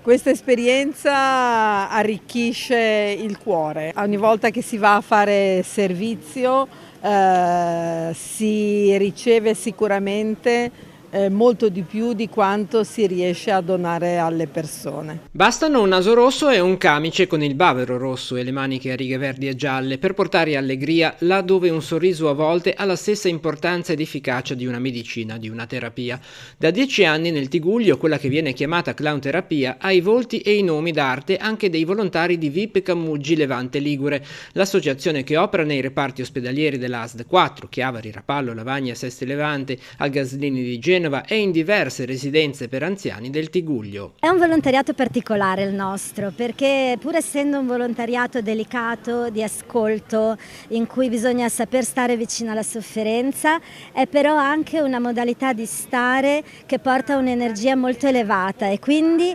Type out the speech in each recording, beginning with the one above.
Questa esperienza arricchisce il cuore. Ogni volta che si va a fare servizio si riceve sicuramente molto di più di quanto si riesce a donare alle persone. Bastano un naso rosso e un camice con il bavero rosso e le maniche a righe verdi e gialle per portare allegria là dove un sorriso a volte ha la stessa importanza ed efficacia di una medicina, di una terapia. Da 10 anni nel Tigullio quella che viene chiamata clown terapia ha i volti e i nomi d'arte anche dei volontari di VIP Camuggi Levante Ligure, l'associazione che opera nei reparti ospedalieri dell'ASD 4, Chiavari, Rapallo, Lavagna, Sesti Levante, al Gaslini di Genova e in diverse residenze per anziani del Tigullio. È un volontariato particolare il nostro, perché pur essendo un volontariato delicato, di ascolto, in cui bisogna saper stare vicino alla sofferenza, è però anche una modalità di stare che porta un'energia molto elevata e quindi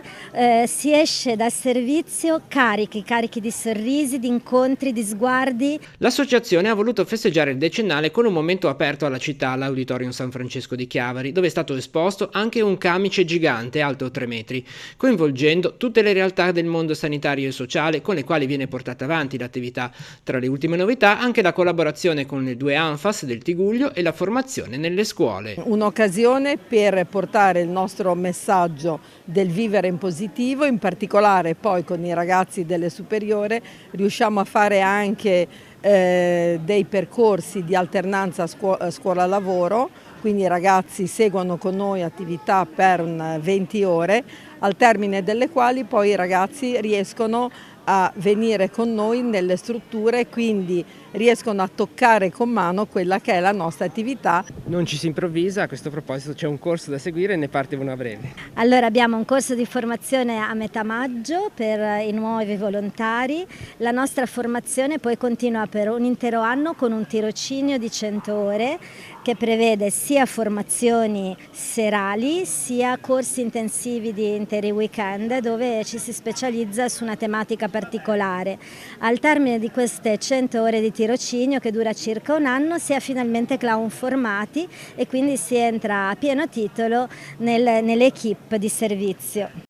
si esce dal servizio carichi di sorrisi, di incontri, di sguardi. L'associazione ha voluto festeggiare il decennale con un momento aperto alla città, all'Auditorium San Francesco di Chiavari, dove è stato esposto anche un camice gigante alto 3 metri, coinvolgendo tutte le realtà del mondo sanitario e sociale con le quali viene portata avanti l'attività. Tra le ultime novità anche la collaborazione con le 2 ANFAS del Tigullio e la formazione nelle scuole. Un'occasione per portare il nostro messaggio del vivere in positivo, in particolare poi con i ragazzi delle superiori riusciamo a fare anche dei percorsi di alternanza scuola-lavoro, quindi i ragazzi seguono con noi attività per 20 ore, al termine delle quali poi i ragazzi riescono a venire con noi nelle strutture e quindi riescono a toccare con mano quella che è la nostra attività. Non ci si improvvisa, a questo proposito c'è un corso da seguire e ne parte uno a breve. Allora abbiamo un corso di formazione a metà maggio per i nuovi volontari, la nostra formazione poi continua per un intero anno con un tirocinio di 100 ore che prevede sia formazioni serali sia corsi intensivi di interi weekend dove ci si specializza su una tematica particolare. Al termine di queste 100 ore di tirocinio, che dura circa un anno, si è finalmente clown formati e quindi si entra a pieno titolo nelle equip di servizio.